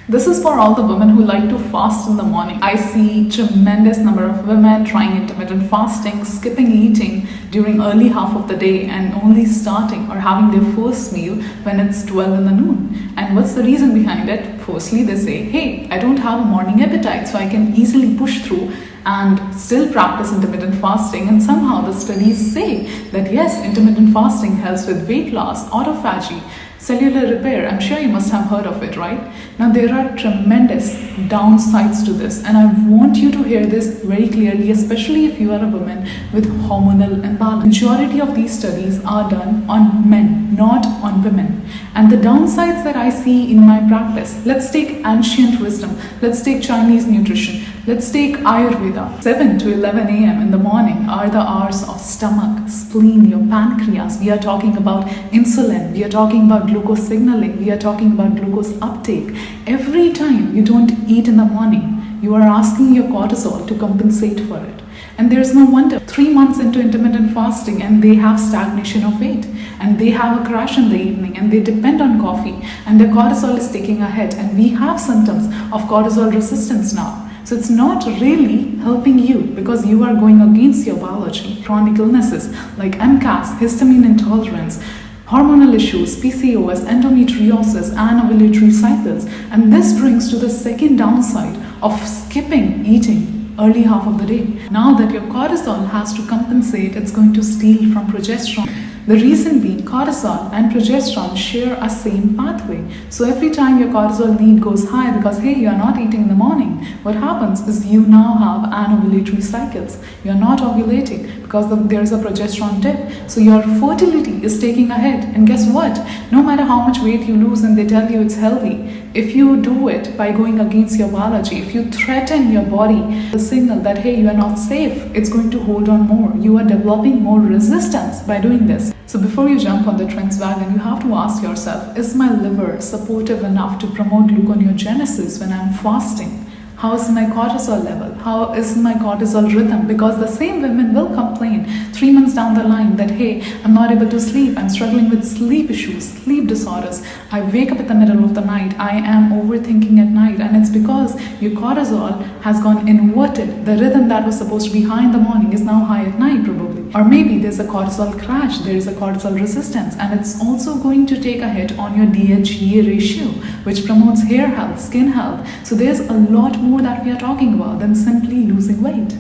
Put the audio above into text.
This is for all the women who like to fast in the morning. I see tremendous number of women trying intermittent fasting, skipping eating during early half of the day and only starting or having their first meal when it's 12 in the noon. And what's the reason behind it? Firstly, they say, hey, I don't have a morning appetite, so I can easily push through and still practice intermittent fasting. And somehow the studies say that yes, intermittent fasting helps with weight loss, autophagy, cellular repair. I'm sure you must have heard of it, right? Now there are tremendous downsides to this, and I want you to hear this very clearly, especially if you are a woman with hormonal imbalance. Majority of these studies are done on men, not on women. And the downsides that I see in my practice, let's take ancient wisdom, let's take Chinese nutrition, let's take Ayurveda. 7 to 11 a.m. in the morning are the hours of stomach, spleen, your pancreas. We are talking about insulin, we are talking about glucose signaling, we are talking about glucose uptake. Every time you don't eat in the morning, you are asking your cortisol to compensate for it. And there's no wonder 3 months into intermittent fasting and they have stagnation of weight, and they have a crash in the evening, and they depend on coffee, and their cortisol is taking a hit, and we have symptoms of cortisol resistance now. So it's not really helping you because you are going against your biology. Chronic illnesses like MCAS, histamine intolerance, hormonal issues, PCOS, endometriosis, and ovulatory cycles. And this brings to the second downside of skipping eating early half of the day. Now that your cortisol has to compensate, it's going to steal from progesterone. The reason being, cortisol and progesterone share a same pathway. So every time your cortisol need goes high because, hey, you are not eating in the morning, what happens is you now have anovulatory cycles. You are not ovulating because there is a progesterone dip. So your fertility is taking a hit. And guess what? No matter how much weight you lose and they tell you it's healthy, if you do it by going against your biology, if you threaten your body, the signal that, hey, you are not safe, it's going to hold on more. You are developing more resistance by doing this. So before you jump on the trends wagon, you have to ask yourself, is my liver supportive enough to promote gluconeogenesis when I'm fasting? How is my cortisol level? How is my cortisol rhythm? Because the same women will complain 3 months down the line that, hey, I'm not able to sleep. I'm struggling with sleep issues, sleep disorders. I wake up in the middle of the night. I am overthinking at night. And it's because your cortisol has gone inverted. The rhythm that was supposed to be high in the morning is now high at night, probably. Or maybe there's a cortisol crash. There is a cortisol resistance. And it's also going to take a hit on your DHEA ratio, which promotes hair health, skin health. So there's a lot more that we are talking about than simply losing weight.